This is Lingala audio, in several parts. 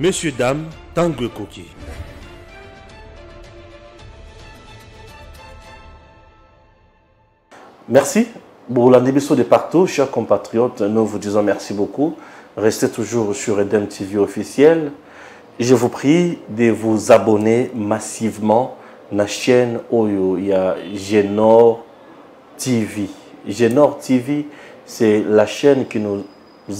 Monsieur, dame, Tangue Koki. Merci. Boulandibiso de partout, chers compatriotes, nous vous disons merci beaucoup. Restez toujours sur Edem TV officiel. Je vous prie de vous abonner massivement à la chaîne Oyo. Il y a Genor TV. Genor TV, c'est la chaîne qui nous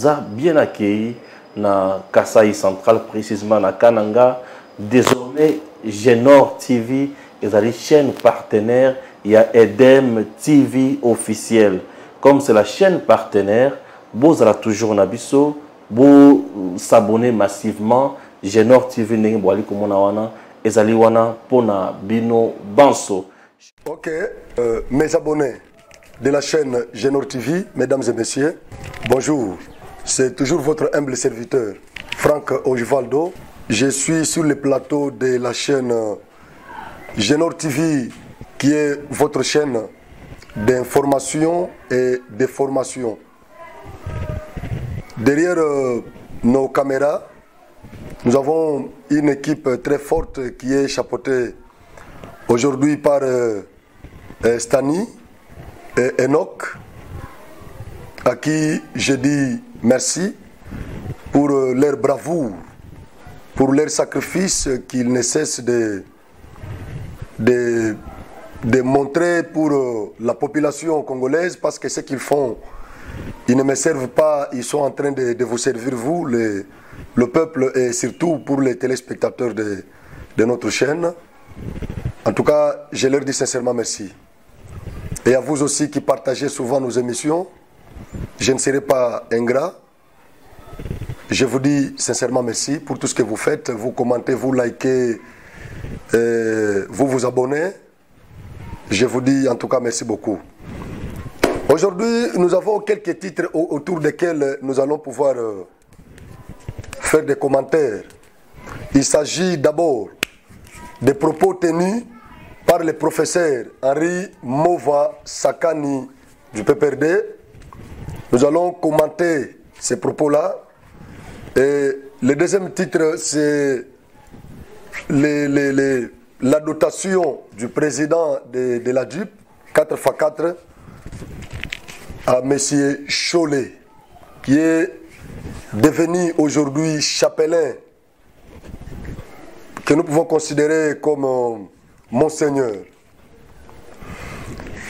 a bien accueillis dans Kasaï Central, précisément dans Kananga. Désormais, Genor TV est la chaîne partenaire. Il y a Edem TV officiel. Comme c'est la chaîne partenaire, vous allez toujours Nabiso, vous s'abonner massivement. Genor TV n'est pas comme on a ezaliwana pona bino banso. Ok, mes abonnés de la chaîne Genor TV, mesdames et messieurs, bonjour. C'est toujours votre humble serviteur, Franck Ojivaldo. Je suis sur le plateau de la chaîne Genor TV, qui est votre chaîne d'information et de formation. Derrière nos caméras, nous avons une équipe très forte qui est chapeautée aujourd'hui par Stani et Enoch, à qui je dis merci pour leur bravoure, pour leur sacrifice qu'ils ne cessent de montrer pour la population congolaise, parce que ce qu'ils font, ils ne me servent pas, ils sont en train de vous servir, vous, le peuple, et surtout pour les téléspectateurs de notre chaîne. En tout cas, je leur dis sincèrement merci. Et à vous aussi qui partagez souvent nos émissions, je ne serai pas ingrat. Je vous dis sincèrement merci pour tout ce que vous faites. Vous commentez, vous likez, vous vous abonnez. Je vous dis en tout cas merci beaucoup. Aujourd'hui, nous avons quelques titres autour desquels nous allons pouvoir faire des commentaires. Il s'agit d'abord des propos tenus par le professeur Henri Mova Sakani du PPRD. Nous allons commenter ces propos-là. Et le deuxième titre, c'est la dotation du président de la DUP, 4x4, à M. Cholet, qui est devenu aujourd'hui chapelain, que nous pouvons considérer comme monseigneur.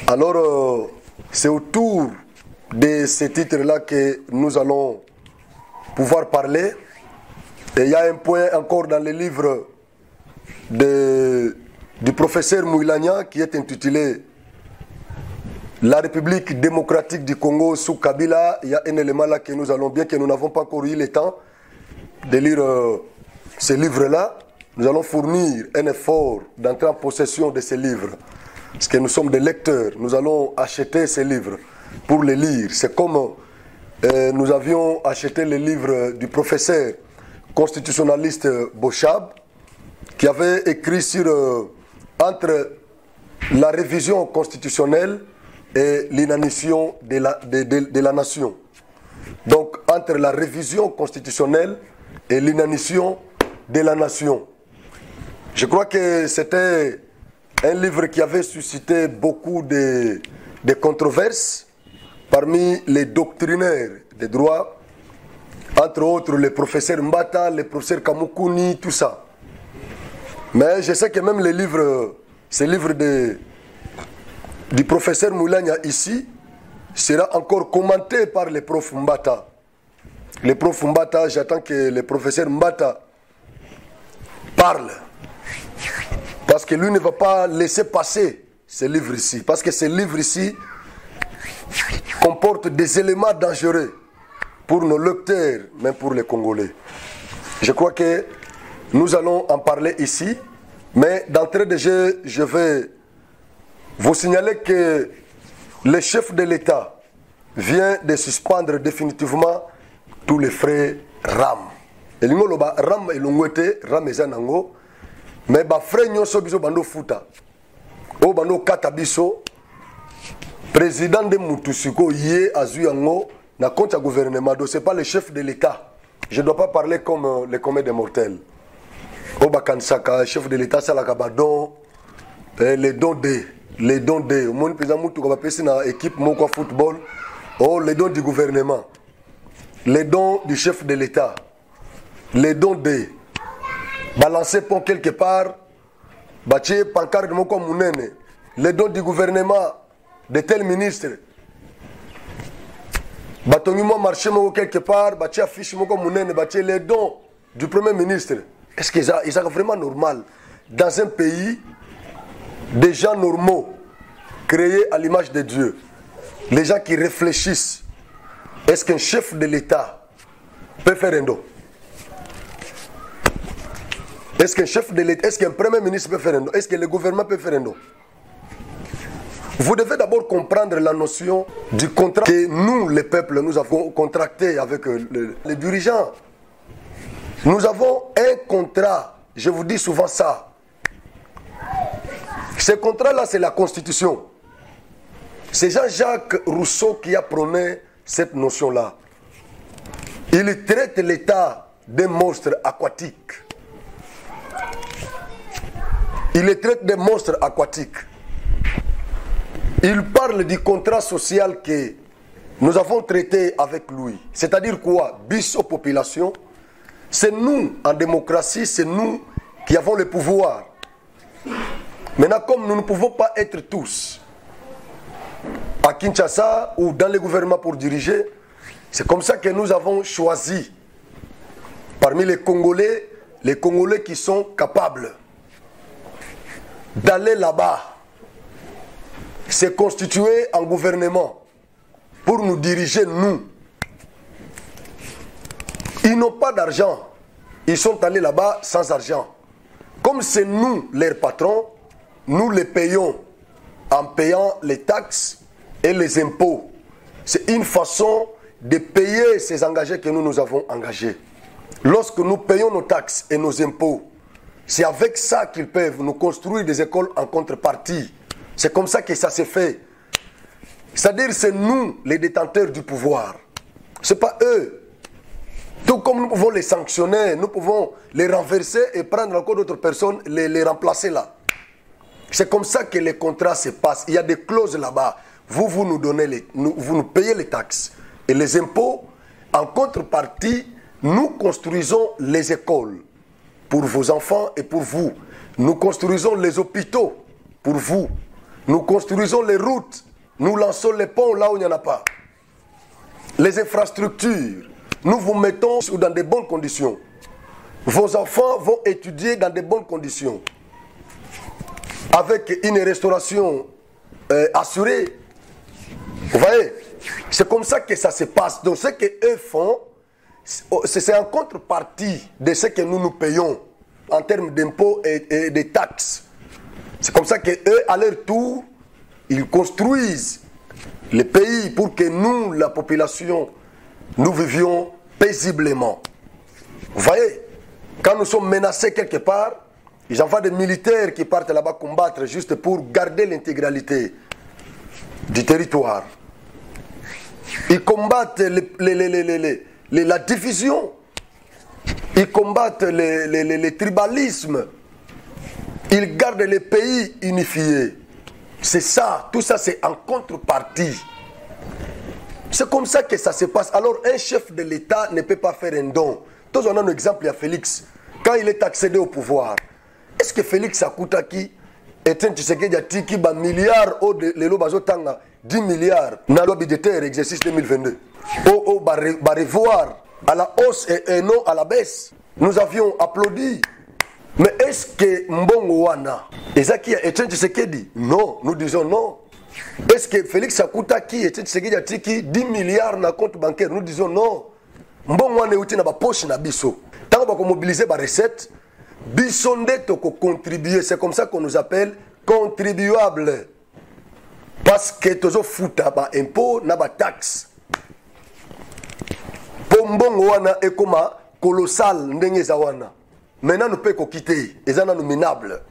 Alors, c'est autour de ces titres-là que nous allons pouvoir parler. Et il y a un point encore dans le livre du professeur Mouilania qui est intitulé La République démocratique du Congo sous Kabila. Il y a un élément là que nous allons, bien que nous n'avons pas encore eu le temps de lire ce livre-là, nous allons fournir un effort d'entrer en possession de ces livres. Parce que nous sommes des lecteurs, nous allons acheter ces livres pour les lire. C'est comme nous avions acheté le livre du professeur constitutionnaliste Bochab, qui avait écrit sur entre la révision constitutionnelle et l'inanition de la nation. Donc, entre la révision constitutionnelle et l'inanition de la nation. Je crois que c'était un livre qui avait suscité beaucoup de controverses parmi les doctrinaires des droits, entre autres le professeur Mbata, le professeur Kamukuni, tout ça. Mais je sais que même ce livre du professeur Moulania ici sera encore commenté par le prof Mbata. Le prof Mbata, j'attends que le professeur Mbata parle. Parce que lui ne va pas laisser passer ce livre ici. Parce que ce livre ici comporte des éléments dangereux pour nos lecteurs, même pour les Congolais. Je crois que nous allons en parler ici. Mais d'entrée de jeu, je vais vous signaler que le chef de l'État vient de suspendre définitivement tous les frais RAM. Et RAM et l'ongwete, RAM et zanango. Mais les frais nyonso biso bando futa. O bando katabiso. Président de Moutousiko yé azu yango na compte à gouvernement. Donc c'est pas le chef de l'État. je ne dois pas parler comme les communs des mortels. Obakansaka, chef de l'État, c'est la Kabadon, les dons des. Les dons des. Au monde, président Moutou, va passer dans l'équipe Moko Football. Oh, les dons du gouvernement. Les dons du chef de l'État. Les dons des. Balancer pont quelque part. Bâtir pancarte de Moko Mounene. Les dons du gouvernement de tel ministre. Batongimo marché Moko quelque part. Bâtir affiche Moko Mounene. Bâtir les dons du premier ministre. Est-ce que c'est vraiment normal dans un pays des gens normaux, créés à l'image de Dieu, les gens qui réfléchissent, est-ce qu'un chef de l'État peut faire un don? Est-ce qu'un chef de l'État, est-ce qu'un premier ministre peut faire un don? Est-ce que le gouvernement peut faire un don? Vous devez d'abord comprendre la notion du contrat que nous, les peuples, nous avons contracté avec les dirigeants. Nous avons un contrat, je vous dis souvent ça. Ce contrat-là, c'est la Constitution. C'est Jean-Jacques Rousseau qui a prôné cette notion-là. Il traite l'État d'un monstre aquatique. Il le traite de monstre aquatique. Il parle du contrat social que nous avons traité avec lui. C'est-à-dire quoi? Bis aux populations. C'est nous, en démocratie, c'est nous qui avons le pouvoir. Maintenant, comme nous ne pouvons pas être tous à Kinshasa ou dans le gouvernement pour diriger, c'est comme ça que nous avons choisi parmi les Congolais qui sont capables d'aller là-bas, se constituer en gouvernement pour nous diriger, nous. Ils n'ont pas d'argent. Ils sont allés là-bas sans argent. Comme c'est nous, leurs patrons, nous les payons en payant les taxes et les impôts. C'est une façon de payer ces engagés que nous avons engagés. Lorsque nous payons nos taxes et nos impôts, c'est avec ça qu'ils peuvent nous construire des écoles en contrepartie. C'est comme ça que ça se fait. C'est-à-dire c'est nous les détenteurs du pouvoir. Ce n'est pas eux. Tout comme nous pouvons les sanctionner, nous pouvons les renverser et prendre encore d'autres personnes, les remplacer là. C'est comme ça que les contrats se passent. Il y a des clauses là-bas. Vous nous donnez vous nous payez les taxes et les impôts. En contrepartie, nous construisons les écoles pour vos enfants et pour vous. Nous construisons les hôpitaux pour vous. Nous construisons les routes. Nous lançons les ponts là où il n'y en a pas. Les infrastructures. Nous vous mettons dans de bonnes conditions. Vos enfants vont étudier dans de bonnes conditions. Avec une restauration assurée. Vous voyez? C'est comme ça que ça se passe. Donc ce qu'eux font, c'est en contrepartie de ce que nous payons en termes d'impôts et de taxes. C'est comme ça qu'eux, à leur tour, ils construisent le pays pour que nous, la population, nous vivions paisiblement. Vous voyez? Quand nous sommes menacés quelque part, ils envoient des militaires qui partent là-bas combattre juste pour garder l'intégralité du territoire. Ils combattent la division. Ils combattent les tribalismes. Ils gardent les pays unifiés. C'est ça. Tout ça, c'est en contrepartie. C'est comme ça que ça se passe. Alors, un chef de l'État ne peut pas faire un don. Tous on a un exemple, il y a Félix. Quand il est accédé au pouvoir, est-ce que Félix Akoutaki est un Tshisekedi Atiki, milliard, le lobazo tanga, 10 milliards, dans le budgétaire exercice 2022. Revoir à la hausse et non à la baisse. Nous avions applaudi. Mais est-ce que Mbongo Wana, Ezaki est un Tshisekedi? Non, nous disons non. Est-ce que Félix Akoutaki est un Tshisekedi Atiki, 10 milliards dans le compte bancaire? Nous disons non. Mbongo Wana est dans la poche na biso. Tant qu'on mobiliser les recettes, bisonde to contribuer. C'est comme ça qu'on nous appelle contribuables. Parce que tozo futa ba impôt na ba taxe. Pour Mbongo Wana est comme colossal ndenge za wana. Maintenant nous pouvons quitter. Et ça nous minable.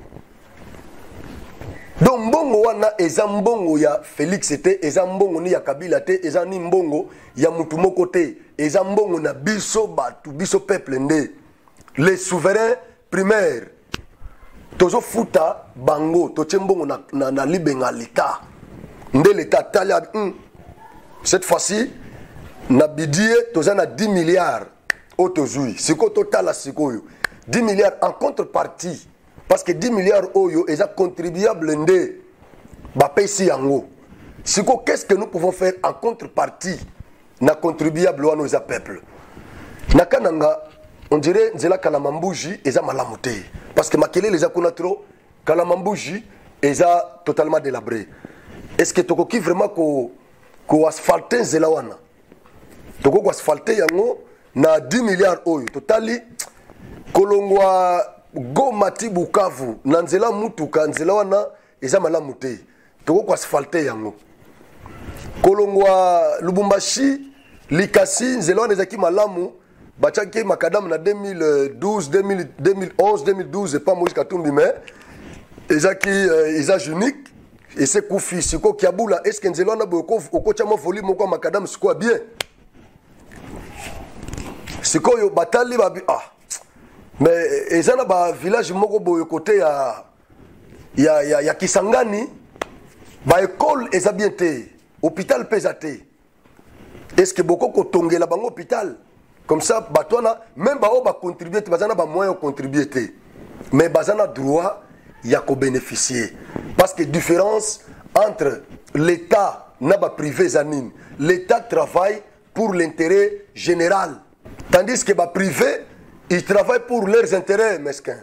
donc mbongo wana eza mbongo ya Félix te, eza mbongo ni ya Kabila te, eza ni mbongo ya mutu moko te, eza mbongo na biso batu biso peuple nde les souverains primaires tozo futa bango toche mbongo na libenga l'État nde l'État tali cette fois-ci na bidie toza na 10 milliards otozui siko total sikoyo 10 milliards en contrepartie parce que 10 milliards oyo eza contribuable nde ba pesi yango siko qu'est-ce que nous pouvons faire en contrepartie na contribuable wana eza peuple na kananga on dirait nzela Kalamambuji eza malamu te parce que makelele eza kuna trop Kalamambuji eza totalement délabré. Est-ce que tokoki vraiment ko asphalter nzela wana toko asphalter yango na 10 milliards oyo totali kolongwa Gomati Bukavu na nzela mutuka nzela wana eza malamu te toko asphalter yango kolongwa Lubumbashi Likasi nzela wana ezaki malamu bachaki makadam na 2012 2011 2012 pas Moïse Katumbi mais ezaki usage unique et c'est Koufi siko kiabula est-ce que nzela wana boko okochama volume moko makadam siko bien siko yo batali ba mais ezana ba village moko boyo côté ya Kisangani ba école eza bien te hôpital pesate est-ce que boko ko tongela bango hôpital comme ça batona même ba o ba contribuer bazana ba moyen contribuer te mais bazana droit ya ko bénéficier parce que différence entre l'état na ba privé zanine l'état travaille pour l'intérêt général tandis que ba privé ils travaillent pour leurs intérêts mesquins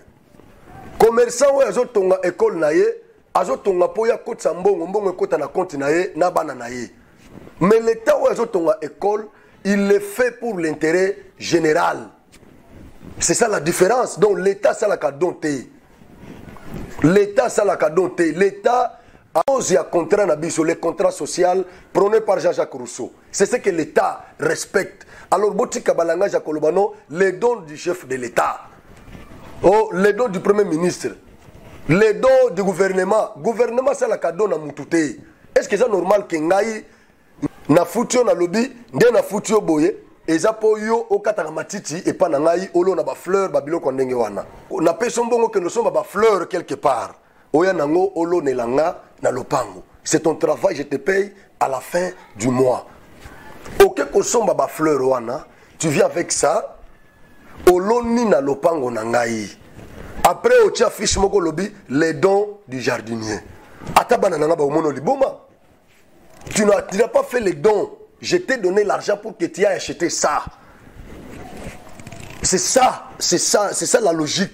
commerçant ou azotonga école na ye azotonga po ya kotsa mbongo ekota na compte na ye na bana na ye mais l'état ou azotonga école il le fait pour l'intérêt général. C'est ça la différence. Donc l'État, ça l'a dompté. L'État, ça l'a dompté. L'État a posé un contrat, les contrats sociaux prônés par Jean-Jacques Rousseau. C'est ce que l'État respecte. Alors, Botika Balanga Jacolobano, les dons du chef de l'État, les dons du Premier ministre, les dons du gouvernement. Gouvernement, ça l'a donné à Moutouté. Est-ce que c'est normal que Ngaï na futio na lobby nde na futio boye eza po yo okataka matiti et pas na ngai olo na ba fleur ba biloko ndenge wana na peso mbongo que nous sommes ba fleur quelque part oya nango olo nelanga na lopango c'est ton travail je te paye à la fin du mois ok ko somba ba fleur wana tu viens avec ça olo ni na lopango na ngai après o tia fiche moko lobby les dons du jardinier atabana nanga ba omono liboma. Tu n'as pas fait les dons. Je t'ai donné l'argent pour que tu aies acheté ça. C'est ça la logique.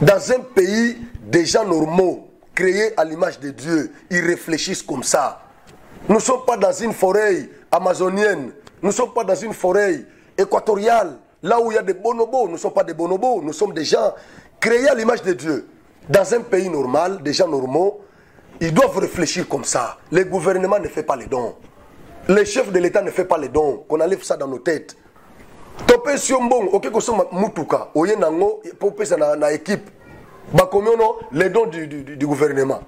Dans un pays des gens normaux, créés à l'image de Dieu, ils réfléchissent comme ça. Nous ne sommes pas dans une forêt amazonienne. Nous ne sommes pas dans une forêt équatoriale. Là où il y a des bonobos, nous ne sommes pas des bonobos. Nous sommes des gens créés à l'image de Dieu. Dans un pays normal, des gens normaux, ils doivent réfléchir comme ça. Le gouvernement ne fait pas les dons. Le chef de l'État ne fait pas les dons. Qu'on enlève ça dans nos têtes. Topé siombong, ok, qu'on soit mutuka, oye nango, popé ça na équipe. Bakomiono, les dons du gouvernement.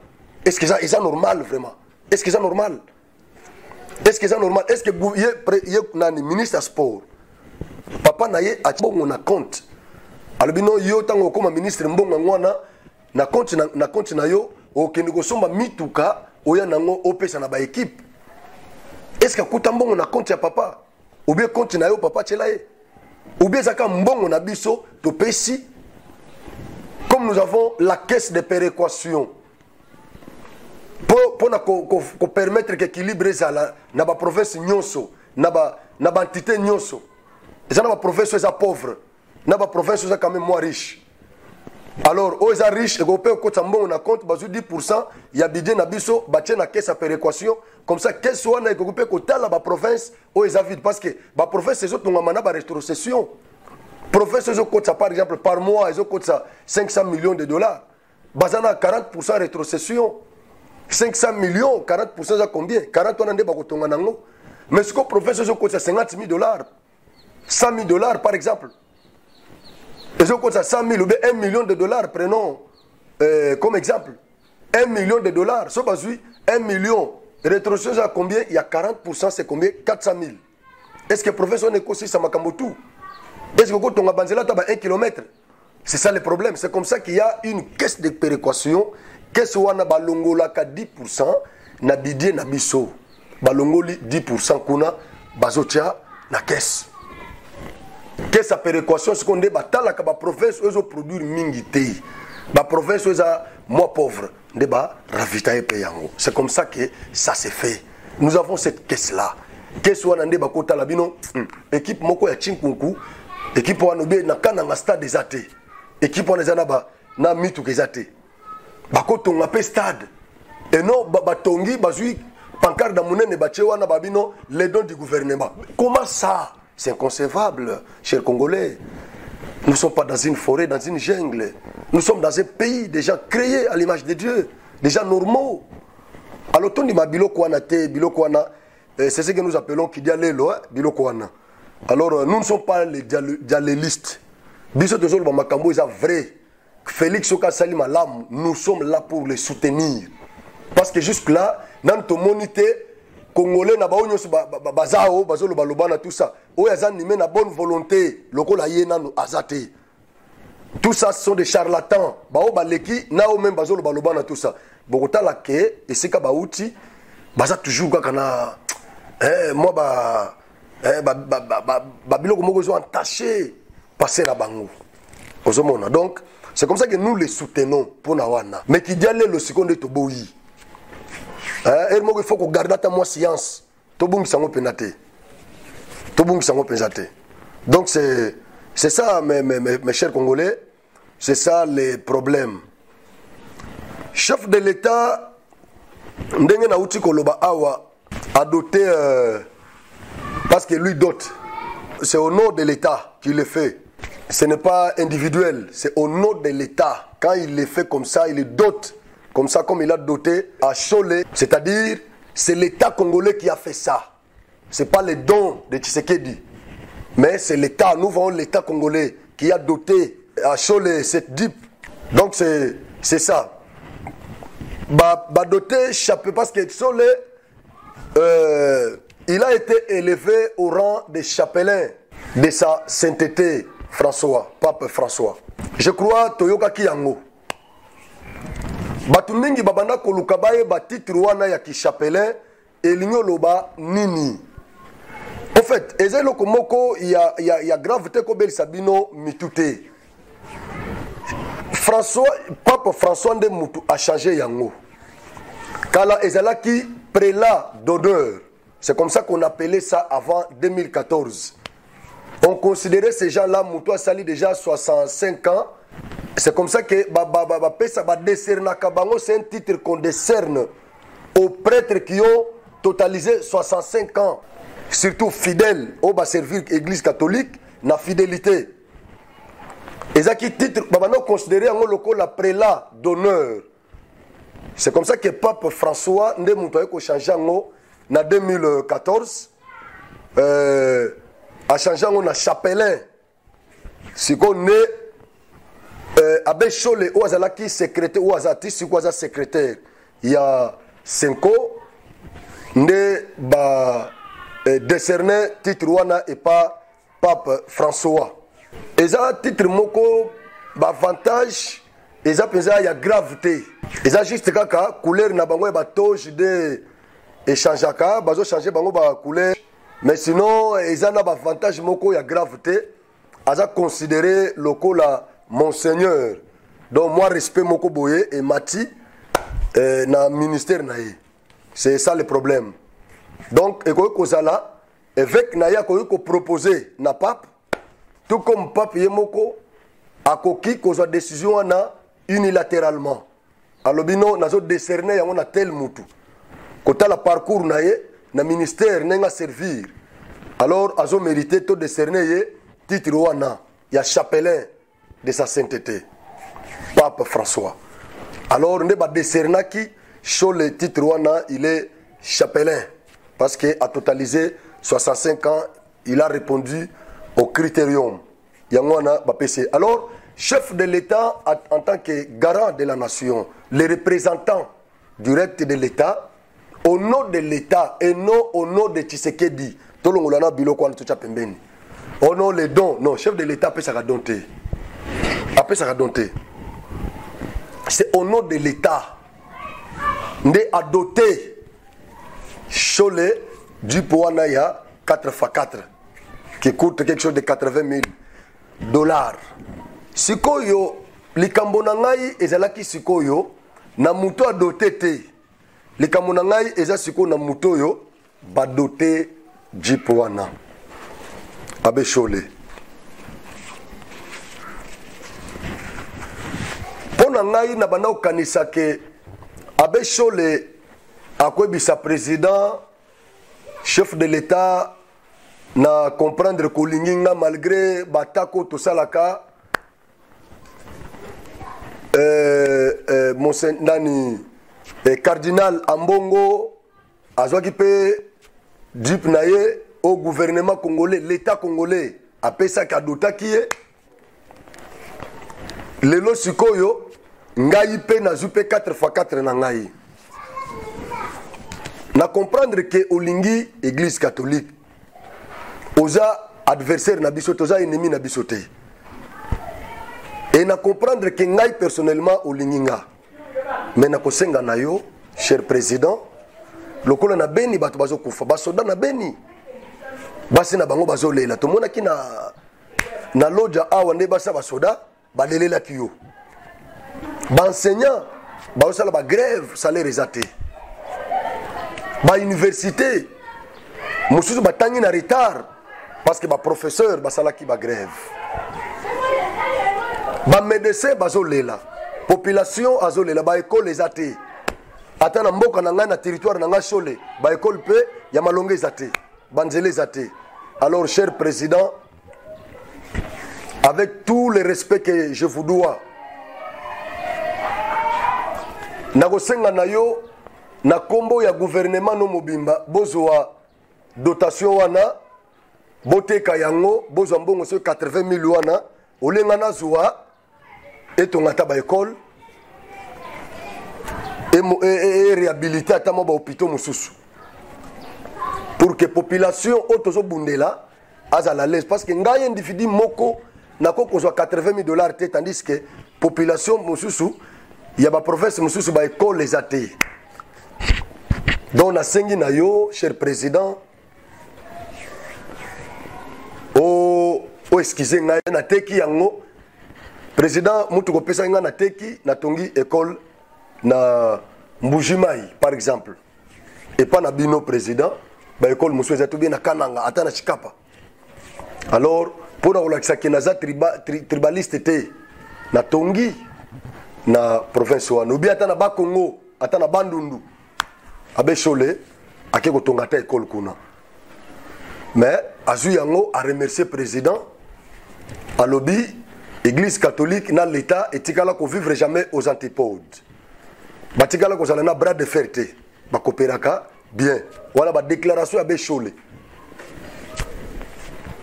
Est-ce que ça est normal vraiment? Est-ce que c'est normal? Est-ce que c'est normal? Est-ce que le ministre des Sports, papa naye a bon na compte. Albino yo tango comme ministre mbonga ngwana na compte na yo. Ok, nous sommes mituka, oya nango opesa na ba équipe. Est-ce que kuta mbongo na compte ya papa? Ou bien compte na yo papa tshelaye? Ou bien zaka mbongo na biso to pesi? Comme nous avons la caisse de péréquation pour permettre qu'équilibre ça na ba province nyonso, na ba entité nyonso. Et ça na ba province ça pauvre, na ba province ça quand même moins riche. Alors, aux riches, et on compte 10%, il y a bidé na biso, baché na caisse à péréquation, comme ça, qu'est-ce soit na écopé côté la province, aux vide, parce que la province, c'est autres, on a une rétrocession. Province, ils ont ça, par exemple, par mois, ils ont ça 500 millions de dollars. Bazana 40% rétrocession. 500 millions, 40%, ça combien? 40 on a des bakotonga nango. Mais ce que la province, ils ont ça 50 000 dollars. 100 000 dollars, par exemple. Ils ont 100 000 ou bien 1 million de dollars, prenons comme exemple. 1 million de dollars. So bazui 1 million. Rétrocession à combien? Il y a 40%, c'est combien? 400 000. Est-ce que le professeur n'est qu'aussi ça makambotu? Est-ce que quand on a banzela taba 1 km? C'est ça le problème. C'est comme ça qu'il y a une caisse de péréquation. Caisse où on a balongola ka 10%, na bidie na biso. Balongoli 10% kuna bazotia na caisse. Caisse à péréquation, c'est qu'on dit batala ka ba province où ils produire mingité. Ba province où ils a moins pauvre. Débat ravitailler payango. C'est comme ça que ça s'est fait. Nous avons cette caisse là. Caisse où on a débat kota labino. Équipe moko ya chinkunku. Équipe où on a na kana stade des athées. Équipe où on a ba na mitu des athées. Bakoto on appelle stade. Et non batongi bazui pancarte d'amunene bachewa na babino les dons du gouvernement. Comment ça? C'est inconcevable, chers Congolais. Nous ne sommes pas dans une forêt, dans une jungle. Nous sommes dans un pays, des gens créés à l'image de Dieu, des gens normaux. Alors, c'est ce que nous appelons Kidialelo, Bilokwana. Alors, nous ne sommes pas les dialélistes. Vrai. Félix Oka Salim Alam, nous sommes là pour les soutenir. Parce que jusque-là, dans notre monité, Congolais na baonyo bazao bazolo balobana tout ça o yazan ni na bonne volonté lokola yena no azate tout ça ce sont des charlatans bao baleki na o même bazolo balobana tout ça bokota la ke esika bauti baza toujours kana moi ba biloko moko zo entaché passer la bango ozomona. Donc c'est comme ça que nous les soutenons pour nawana mais qui dit le seconde to boyi. Il faut qu'on garde ta moi science. Donc c'est ça mes chers Congolais, c'est ça les problèmes. Chef de l'État ndenge na uti koloba awa a doté parce que lui dote. C'est au nom de l'État qu'il le fait. Ce n'est pas individuel, c'est au nom de l'État. Quand il le fait comme ça, il le dote. Comme ça, comme il a doté à Cholet, c'est-à-dire, c'est l'État congolais qui a fait ça. Ce n'est pas les dons de Tshisekedi. Mais c'est l'État, nous voyons l'État congolais qui a doté à Cholet cette DIP. Donc c'est ça. Doté, parce que Cholet, il a été élevé au rang de chapelain de sa sainteté François, Pape François. Je crois Toyoka Kiyango. Batu mingi babanda koluka baye ba titre wana ya kichapelin elinyo loba nini. En fait, ezelo komoko ya gravité ko bel sabino mitute. Pape François de Moutou a changé yango. Kala ezalaki prélat d'honneur. C'est comme ça qu'on appelait ça avant 2014. On considérait ces gens-là, Moutou a sali déjà 65 ans. C'est comme ça que c'est un titre qu'on décerne aux prêtres qui ont totalisé 65 ans, surtout fidèles au servir l'église catholique, na fidélité. Et ça qui titre, considéré en la prélat d'honneur. C'est comme ça que Pape François a changé en 2014, a changé en chapelain. C'est qu'on est Abbé Cholet ou azalaki secrétaire ou azati si quoi secrétaire il y a 5 ans ne ba décerné titre wana et pas Pape François et ça titre moko ba avantage et ça pesa ya gravité et ça juste kaka couleur na bango ba toge de échangeaka bazo changer bango ba couleur mais sinon et ça na ba avantage moko ya gravité aza considéré lokola Monseigneur, donc moi respect Moko Boye et Mati na ministère naïe. C'est ça le problème. Donc Kozala, évêque naïa ko proposer na pape, tout comme pape Yemoko a koki kozwa décision na unilatéralement. Alobino nazo décerner yango na tel mutu. Kota la parcours naïe na ministère nenga servir. Alors azo mérité to décerner ye titre wana ya chapelain de sa sainteté, Pape François. Alors, on a décerné qui, sur le titre, il est chapelain, parce qu'il a totalisé 65 ans, il a répondu au critérium. Alors, chef de l'État en tant que garant de la nation, les représentants directs de l'État, au nom de l'État et non au nom de Tshisekedi. Tout le monde a biloko en tout cas pembeni. Au nom les dons, non, chef de l'État peut ça dompter. Après ça dompter. C'est au nom de l'État. Ndé a doté Cholet du Pouanaya 4x4 qui coûte quelque chose de 80 000 $. Sikoyo, likambo na ngai ezalaki sikoyo na muto a doté te. Likambo na ngai eza sikoyo na muto yo ba doté Jeep wana. Abe Cholet. Pona ngai na bana okanisa ke Abe Cholet akwebisa président chef de l'État na comprendre kolinginga malgré batako to salaka Monseigneur cardinal Ambongo azwaki pe Jeep naye au gouvernement congolais, l'État congolais apesa kadotaki ye lelo sikoyo ngai pe nazupe 4x4 na ngai na comprendre que olingi église catholique oza adversaire na biso toza ennemi na biso te et na comprendre que ngai personnellement olingi nga mais na kosenga na yo cher président lokola na beni bato bazo kufa basoda na beni basi na bango bazo lela to mona ki na loja awa nde basa basoda balelela ki yo ba enseignant ba osala ba grève salaire ezate ba université mosusu batangi na retard parce que ba professeur basala ki ba grève ba médecin bazo lela population azo lela ba école ezate ata na mboka na ngai na territoire na ngai Cholet ba école pe ya malonge ezate banzele ezate. Alors cher président, avec tout le respect que je vous dois, nagosenga na yo na kombo ya gouvernement no mobimba bozwa dotation wana boteka yango bozwa mbongo so 80 000 wana olenga na zwa etongata ba école et réhabiliter ata mo ba hôpitaux mususu pour que population otozo bundela azala l'aise parce que ngai individu moko nako kozwa 80 000 $ te tandis que population mususu ya ba province mususu ba école les athées. Donc na sengi na yo cher président excusez ngai na teki yango président mutu ko pesa nga na teki na tongi école na Mbujimai par exemple et pas na bino président ba école mususu ezatu bien na Kananga ata na Chikapa. Alors pour olakisa ke naza tribaliste te na tongi na province wana obi ata na Bakongo ata na Bandundu Abe Cholet ake kotonga ta école kuna mais azu yango a remercier président à lobby église catholique na l'état etikala ko vivre jamais aux antipodes batikala ko zala na bras de fer te bakopéraka bien voilà ba déclaration Abe Cholet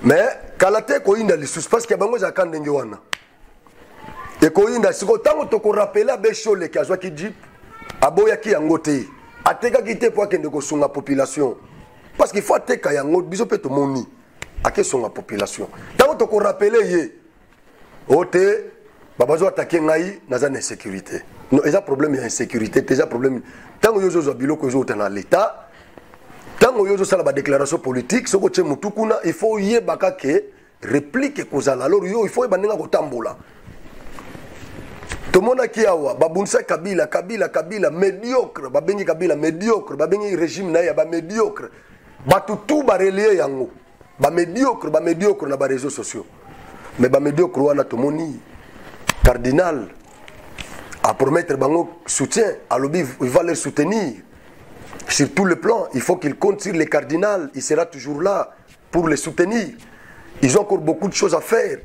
mais kalate ko inda lisusu parce que bango za kandenge wana et ko inda siko tango to ko rappeler Abe Cholet ki azwa ki Jeep aboya ki yango te ateka ki te po akende ko sunga population parce qu'il faut ateka yango biso pe to moni ake sunga population tango to ko rappeler ye ote babazo attaquer ngai na za insécurité non eza problème ya insécurité déjà problème tango yozo zo biloko yozo tana l'état tango yozo sala ba déclaration politique soko tche mutukuna il faut yebaka ke réplique kozala alors yo il faut ebandenga kotambola tomona ki awa babunisa kabila médiocre babengi kabila médiocre babengi régime na ya ba médiocre batutu ba relier yango ba médiocre na ba réseaux sociaux mais ba médiocre wana tomoni cardinal à promettre bango soutien à lobby il va les soutenir sur tous les plans. Il faut qu'il compte sur les cardinals, il sera toujours là pour les soutenir. Ils ont encore beaucoup de choses à faire.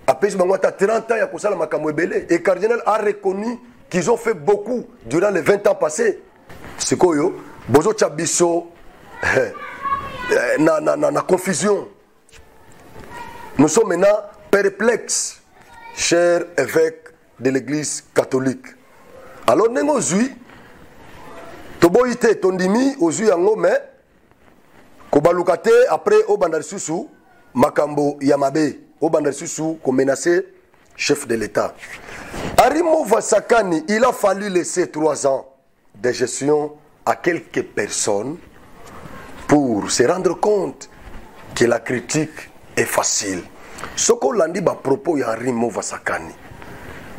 Après, 30 ans, et le cardinal a reconnu qu'ils ont fait beaucoup durant les 20 ans passés. C'est quoi, yo? Bozo Tchabiso, na confusion. Nous sommes maintenant perplexes. cher évêque de l'église catholique. Alors, nous avons Toboite Tondimi, Ozui Angome, Kobalukate, après Obandar Susu, Makambo Yamabe, Obandar Susu, comme menacé chef de l'État. Arimo Vasakani, il a fallu laisser 3 ans de gestion à quelques personnes pour se rendre compte que la critique est facile. Ce qu'on l'a dit à propos de Arimo Vasakani,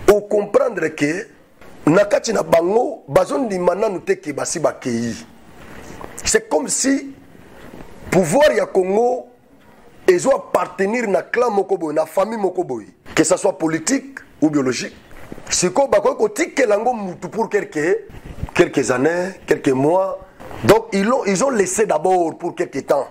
pour comprendre que nakati na bango bazon di mananu teke basi bakei. C'est comme si pouvoir ya Congo ezo appartenir na clan mokoboy, na famille mokoboy, que ça soit politique ou biologique. Siko bako ko tike lango mutu pour quelques années, quelques mois. Donc ils ont laissé d'abord pour quelques temps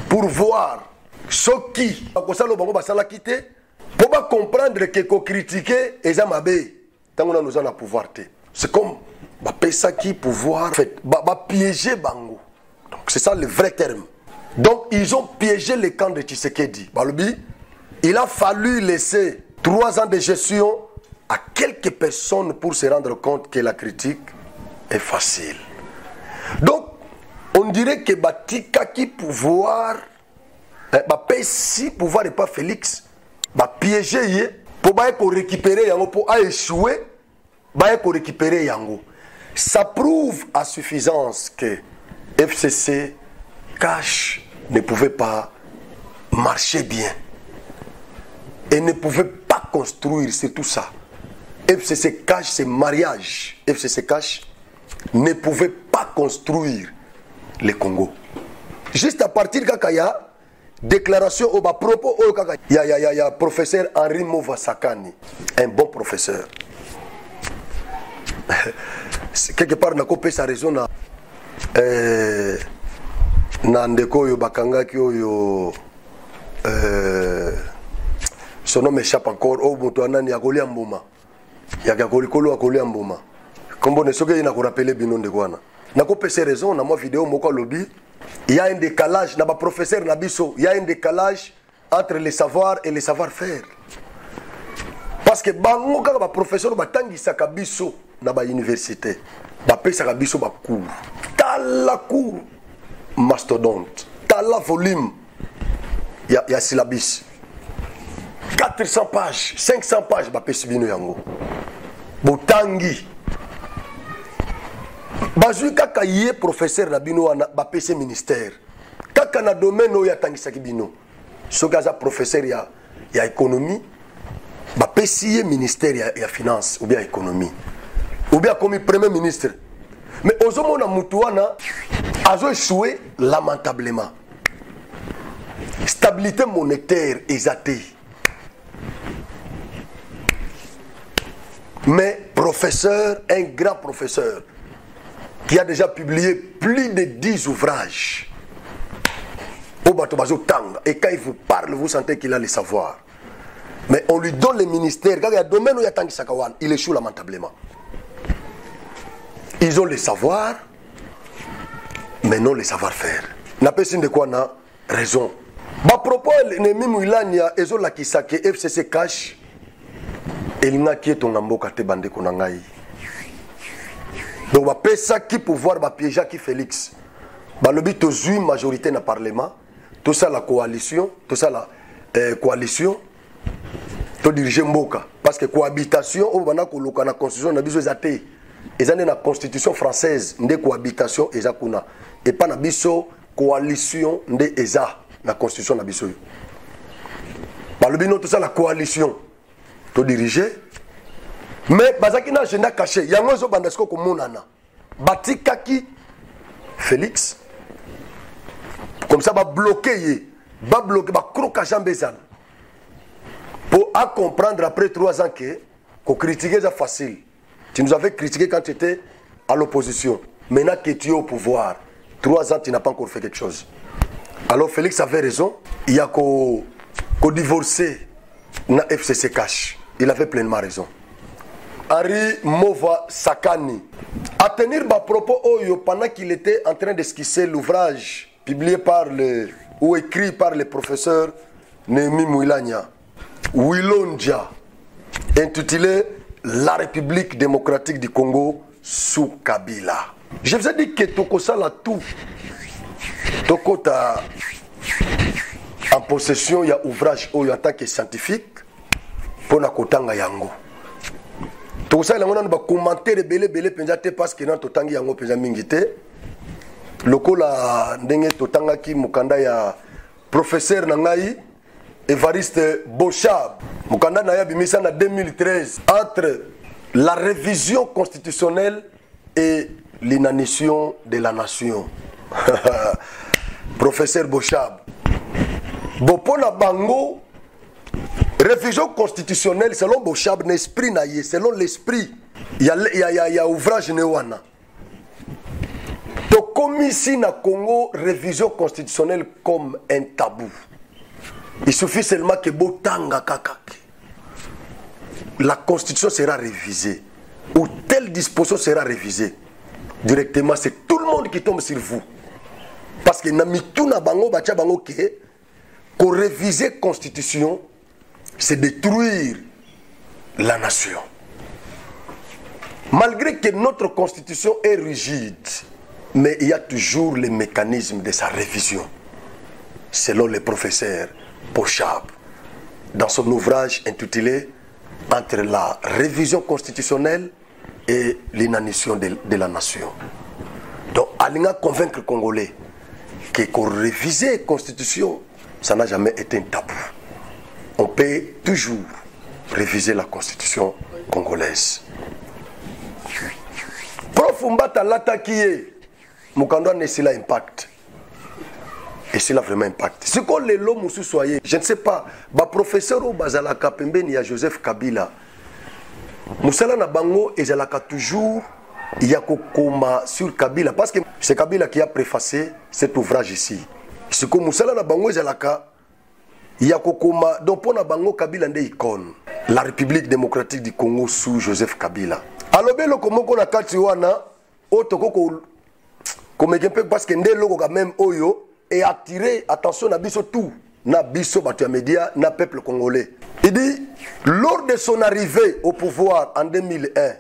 pour voir ce qui akosalo bango basala quitter pour pas comprendre que ko critiquer ezamabe. Nous avons le pouvoir. C'est comme ça qui pouvoir piéger Bango. Donc c'est ça le vrai terme. Donc ils ont piégé le camp de Tshisekedi. Balobi, il a fallu laisser 3 ans de gestion à quelques personnes pour se rendre compte que la critique est facile. Donc on dirait que Batika qui pouvoir, si pouvoir n'est pas Félix, piéger pour récupérer Yango, pour échouer, pour récupérer Yango. Ça prouve à suffisance que FCC Cash ne pouvait pas marcher bien et ne pouvait pas construire, c'est tout ça. FCC Cash, c'est mariage. FCC Cash ne pouvait pas construire le Congo. Juste à partir de Kakaya, déclaration au propos au Kakaya, il y a professeur Henri Movasakani, un bon professeur. Quelque part, on a coupé sa raison na ndeko yo bakanga yo son nom m'échappe encore. Oh mutu anani akolia mbuma ya kolikolo akolia mbuma kombo ne soke ina ko rappeler bino ndekwana na coupé sa raison na moi vidéo moko lobby. Il y a un décalage na ba professeur na biso, il y a un décalage entre les savoirs et les savoir-faire. Parce que bango kaka ba professeur batangisa ka biso na ba université ba pesa ka biso ba cours tala cours mastodonte tala volume ya syllabus 400 pages 500 pages ba pesa bino yango botangi bazui kaka yé professeur na bino na ba pesa ministère kaka na domaine o ya tangisa ki bino sokaza professeur ya économie ba pesa ministère ya finance ou bien économie ou bien comme premier ministre. Mais aux hommes, Moutouana a échoué lamentablement. Stabilité monétaire exatée. Mais professeur, un grand professeur, qui a déjà publié plus de 10 ouvrages. Et quand il vous parle, vous sentez qu'il a le savoir. Mais on lui donne le ministère. Quand il y a un domaine où il y a Tanguy Sakawan, il échoue lamentablement. Ils ont le savoir, mais non le savoir-faire. N'a pas de quoi na raison. Ba propos l'ennemi Mouilania ezo la kisake FCC Cash il n'a qui ton amboka te bande konangai. Donc ba pesa qui pouvoir ba piéger qui Félix. Ba lobi to zui majorité na parlement, tout ça la coalition, tout ça la coalition to diriger mboka parce que cohabitation au bana ko loka na constitution na biso ezate. Ils ont la constitution française de cohabitation et pas na biso coalition de ESA la constitution na biso. Par le bino tout ça la coalition to diriger mais bazaki na agenda caché yango zo bandasko ko monana batika ki Félix comme ça va bloquer ba croca jambezan pour à comprendre après 3 ans que critiquer ça facile. Tu nous avais critiqué quand tu étais à l'opposition. Maintenant que tu es au pouvoir, 3 ans, tu n'as pas encore fait quelque chose. Alors Félix avait raison. Il y a qu'au divorcer na FCC Cash. Il avait pleinement raison. Henri Movasakani a tenir ma propos pendant qu'il était en train d'esquisser l'ouvrage publié ou écrit par le professeur Némi Mouilania. Wilonja intitulé La République démocratique du Congo sous Kabila. Je vous ai dit que Tokosa l'a tout. Tokota en possession, il y a ouvrage en tant que scientifique pour na kotanga yango. Tokosa il y a un commentaire belé penjate parce que nan totangi yango penja mingite. Lokola ndenge totanga ki mukanda ya professeur nangai Évariste Bochab. Mukanda na ya bimisa na 2013 entre la révision constitutionnelle et l'inanition de la nation. Professeur Bochab. Bopona bango révision constitutionnelle selon Bochab l'esprit naïe selon l'esprit il y a ouvrage newana. Donc comme ici na Congo révision constitutionnelle comme un tabou. Il suffit seulement que botanga kakaki. La constitution sera révisée ou telle disposition sera révisée. Directement, c'est tout le monde qui tombe sur vous. Parce que Namituna Bango Bacha Bango que réviser la constitution, c'est détruire la nation. Malgré que notre constitution est rigide, mais il y a toujours les mécanismes de sa révision. Selon le professeur Bochab, dans son ouvrage intitulé Entre la révision constitutionnelle et l'inanition de la nation. Donc, Alinga convaincre les Congolais que réviser la Constitution, ça n'a jamais été un tabou. On peut toujours réviser la Constitution congolaise. Prof Mbata Lata qui est, Mukandwa Nesila impact. Et c'est là vraiment impact. Ce qu'on les l'homme ou soyez, je ne sais pas, le professeur au Bazalaka Pembeni à Joseph Kabila, Moussala Nabango et Zalaka toujours, il y a Kokoma sur Kabila, parce que c'est Kabila qui a préfacé cet ouvrage ici. Ce que Moussala Nabango et Zalaka, il y a Kokoma, donc pour Nabango Kabila nde icône, la République démocratique du Congo sous Joseph Kabila. Alors, bien, comme on a Katiwana, Otoko, comme parce que nde logo quand même Oyo, et attirer attention à biso tout, na biso batu média, na peuple congolais. Il dit, lors de son arrivée au pouvoir en 2001,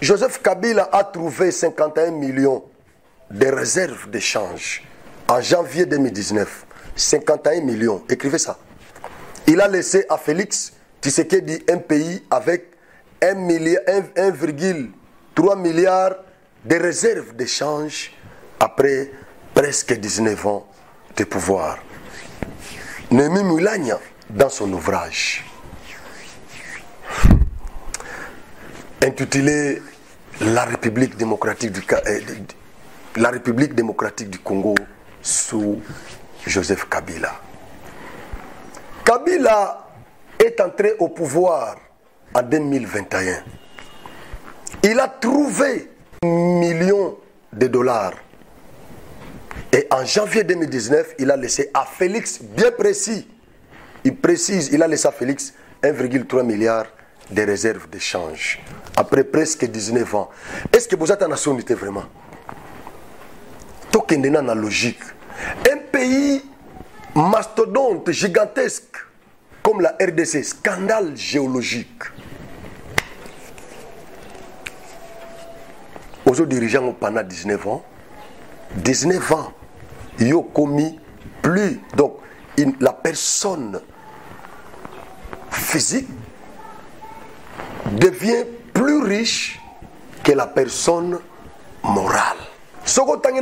Joseph Kabila a trouvé 51 millions de réserves d'échange en janvier 2019. 51 millions, écrivez ça. Il a laissé à Félix Tshisekedi un pays avec 1,3 milliard de réserves d'échange après presque 19 ans de pouvoir. Némi Moulania, dans son ouvrage intitulé La République démocratique du Congo sous Joseph Kabila. Kabila est entré au pouvoir en 2021. Il a trouvé millions de dollars. Et en janvier 2019, il a laissé à Félix, bien précis, il précise, il a laissé à Félix 1,3 milliard de réserves d'échange. Après presque 19 ans. Est-ce que vous êtes en nationalité vraiment? Tout est dans la logique. Un pays mastodonte, gigantesque, comme la RDC, scandale géologique. Aux dirigeants pendant 19 ans, 19 ans, ils ont commis plus. Donc, la personne physique devient plus riche que la personne morale. Ce que vous avez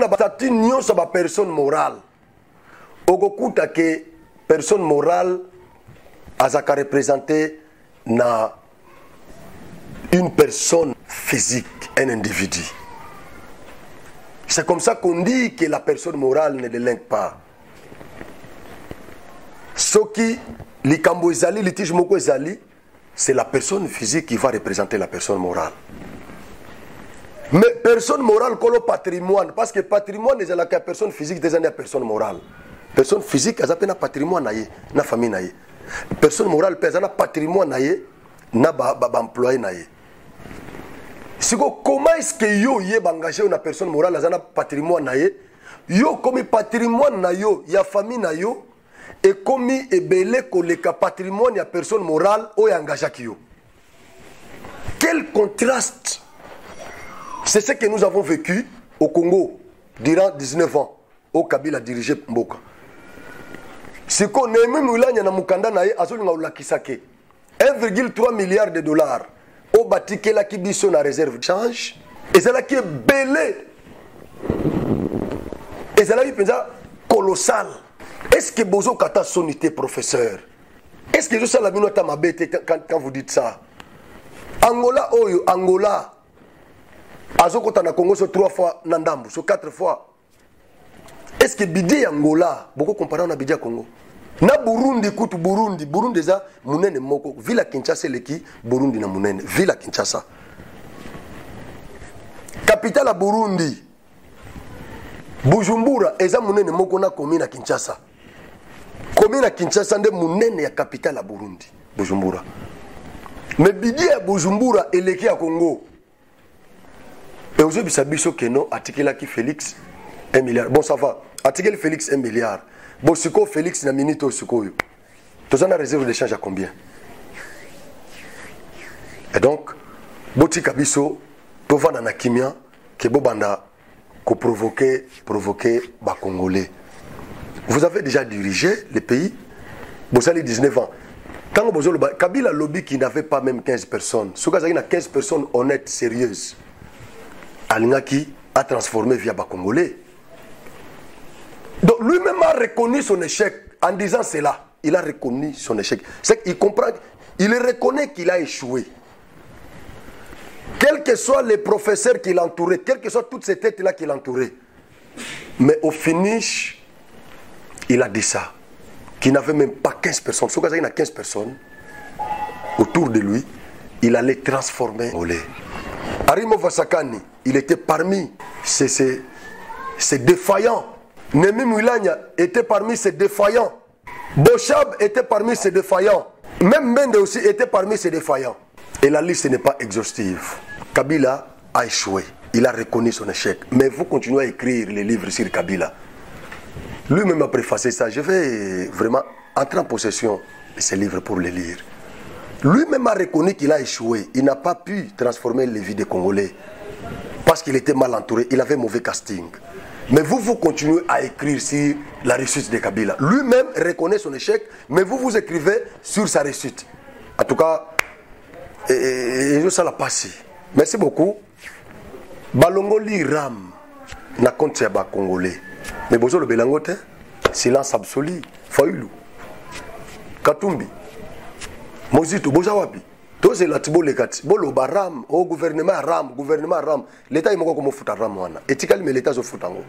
une personne morale, ogokuta que personne morale a représenté une personne physique, un individu. C'est comme ça qu'on dit que la personne morale ne délinque pas. Ce qui, likambo ezali, litige moko ezali, c'est la personne physique qui va représenter la personne morale. Mais personne morale comme le patrimoine, parce que patrimoine est la personne physique des années à personne morale. Personne physique, elle a un patrimoine naie, na famille naie. Personne morale, elle a un patrimoine naie, na employé naie. Comment est-ce que yo y est engagé une personne morale dans un patrimoine naie? Yo comme patrimoine na yo, y a famille na yo, et comme est belé que le patrimoine y a personne morale ou est engagé qui yo. Quel contraste! C'est ce que nous avons vécu au Congo durant 19 ans, au Kabila dirigé Mboka. C'est qu'on a même eu l'année dans Mukanda nae azolinga ulakisake 1,3 milliard de dollars au bâti la qui biso na réserve de change et c'est là qui est belé et c'est là qui est colossal. Est-ce que Bozo Kata sonité professeur? Est-ce que je sais la minute à ma bête quand vous dites ça? Angola, Oyo, Angola. Azokota na Congo sur 3 fois, Nandambu, sur 4 fois. Est-ce que Bidi Angola, beaucoup comparé à Bidi Congo? Na Burundi, écoute Burundi, Burundi za Munene Moko, Villa Kinshasa leki, Burundi na Munene, Villa Kinshasa. Capitale à Burundi, Bujumbura, eza Munene Moko na commune à Kinshasa. Commune à Kinshasa de Munene ya capitale à Burundi, Bujumbura. Mais Bidi à Bujumbura et leki à Congo. Et aujourd'hui, ça biso que non, article qui Félix 1 milliard. Bon, ça va. Article Félix 1 milliard. Bon, ce que Félix n'a minute au suko. Tout ça, la réserve d'échange à combien? Et donc, Boti Kabiso, pour vendre un Kimia, que Bobanda, que provoquer les Congolais. Vous avez déjà dirigé le pays, vous avez 19 ans. Quand vous avez Kabila lobby qui n'avait pas même 15 personnes, ce cas, il y a 15 personnes honnêtes, sérieuses. Alingaki a transformé via Congolais. Donc lui-même a reconnu son échec en disant cela. Il a reconnu son échec. C'est qu'il comprend, il reconnaît qu'il a échoué. Quels que soient les professeurs qui l'entouraient, quelles que soient toutes ces têtes-là qui l'entouraient. Mais au finish, il a dit ça. Qu'il n'avait même pas 15 personnes. Sauf qu'il y a 15 personnes autour de lui, il allait transformer Congolais. Arimo Vasakani, il était parmi ces défaillants. Nemi Mwilanya était parmi ces défaillants. Bochab était parmi ces défaillants. Même Mende aussi était parmi ces défaillants. Et la liste n'est pas exhaustive. Kabila a échoué. Il a reconnu son échec. Mais vous continuez à écrire les livres sur Kabila. Lui-même a préfacé ça. Je vais vraiment entrer en possession de ces livres pour les lire. Lui-même a reconnu qu'il a échoué. Il n'a pas pu transformer les vies des Congolais. Parce qu'il était mal entouré. Il avait mauvais casting. Mais vous continuez à écrire sur la réussite de Kabila. Lui-même reconnaît son échec, mais vous écrivez sur sa réussite. En tout cas, et ça l'a passé. Merci beaucoup. Balongo li ram na compte ya ba Congolais. Mais bozo le belangote, silence absolu. Faulu. Katumbi. Mozito bozawapi. Tous la tibo lekati. Bolo baram au gouvernement ram. L'état est moko comme futa ram wana. Etikali mais l'état zo futango.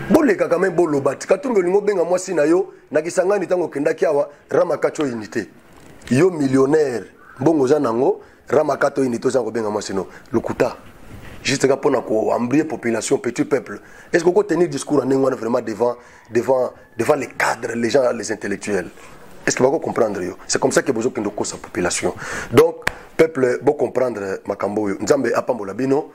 Bole ka quand même bolo bat. Katumbi lingo benga mwasi na yo na kisangani tango kendaki awa rama kacho unité. Yo millionnaire bongo za nango rama kato unité za ko benga mwasi no. Lukuta. Juste ka pona ko embrier population petit peuple. Est-ce qu'on peut tenir discours en ngwana vraiment devant les cadres, les gens, les intellectuels? Est-ce que vous allez comprendre? C'est comme ça que vous avez besoin de sa population. Donc, peuple, vous comprendre Makambo. Nzambe Apambola Bino.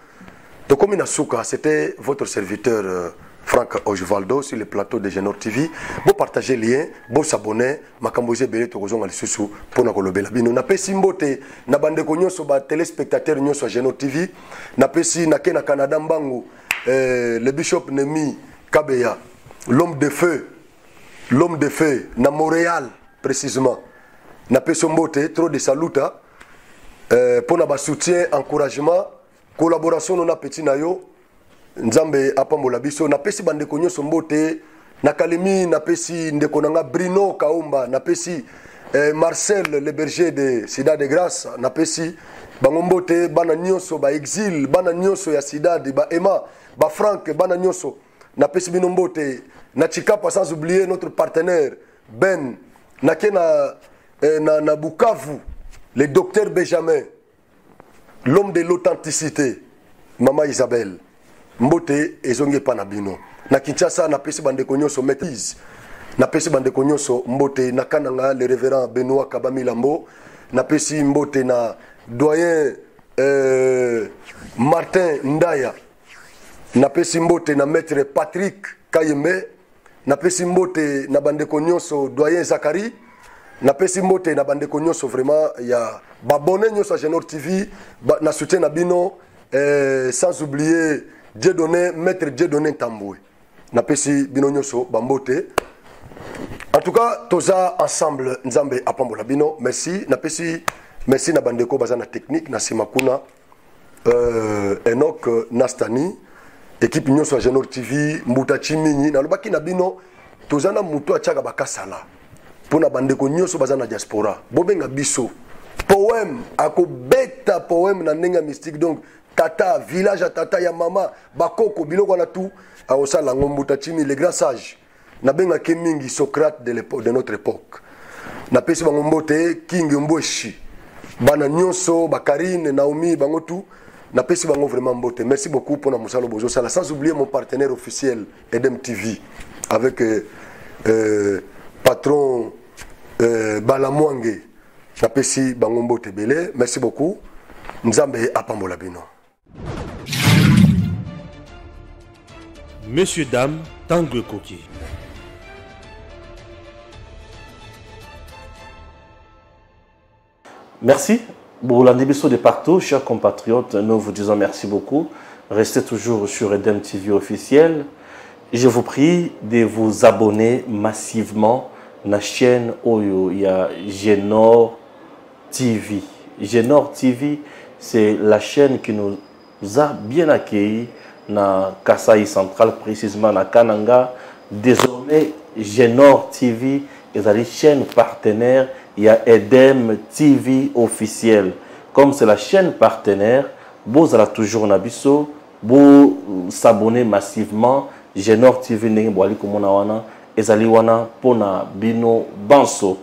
Donc, comme c'était votre serviteur Franck Ojuvaldo sur le plateau de Genor TV. Vous partagez le lien, vous abonnez. Makambo Zebele Togozon Alisusu pour Nakolobela Bino. Na pesi mbote na bande konyo so ba téléspectateurs nyo so Genor TV. Na pesi na Kena Canada Mbangu le bishop Nemi Kabeya, l'homme de feu na Montréal. Précisément, na pesombote trop de saluta pour na soutien, encouragement, collaboration na petit nayo nzambe apambola biso na pesi bande konyo sombote na Kalemi na pesi ndekonanga Bruno Kaumba na pesi Marcel le berger de Cidade de Grâce na pesi bangombote bana nyonso ba exil bana nyonso ya Cidade ba Emma ba Franck bana nyonso na pesi binombote na Chikapa sans oublier notre partenaire Ben na Bukavu, le docteur Benjamin, l'homme de l'authenticité, Maman Isabelle, Mbote ezonge panabino. Na Kinshasa na pesi bande konyoso maîtrise. Na pesi bande konyoso Mbote na kananga le révérend Benoît Kabamilambo, na pesi Mbote na doyen Martin Ndaya. Na pesi Mbote na maître Patrick Kayembe. Na pesi mbote na bande konyoso doyen Zakari napesi mbote na bandeko nyonso vraiment ya babone nyonso à Genor TV na soutien na bino sans oublier Dieudonné maître Dieudonné Tamboué napesi bino nyonso bambote. En tout cas toza ensemble nzambe apambola bino. Merci napesi merci na bandeko bazana technique na simakuna Enoch Nastani équipe nyonso à Genor TV Mbuta Chiminyi na lobaki na bino tozana muto achaka bakasala pona bandeko nyonso bazana diaspora bobenga biso poème akobeta poème na nenga mystique donc tata village à tata ya mama bakoko biloko na tout a osala Mbuta Chimi les grands sages na benga kemingi Socrate de l'époque de notre époque na pesi bango mbote King Mboshi bana nyonso bakarine Naomi bango tout na pesi bango vraiment mbote. Merci beaucoup pour na musalo bozo sala sans oublier mon partenaire officiel Edem TV avec patron Balamwange na pesi bango mbote belé. Merci beaucoup nzambe apambola bino. Messieurs, dames, Tanguy Koki. Merci. Boulandi Bisso de partout, chers compatriotes, nous vous disons merci beaucoup. Restez toujours sur Edem TV officiel. Je vous prie de vous abonner massivement à la chaîne Oyo. Il y a Genor TV. Genor TV, c'est la chaîne qui nous a bien accueillis dans Kasaï Central, précisément dans Kananga. Désormais, Genor TV est la chaîne partenaire. Il y a Edem TV officiel. Comme c'est la chaîne partenaire, vous allez toujours nabiso, vous s'abonner massivement. Genor TV n'est pas comme on a wana, ezali wana pona bino banso.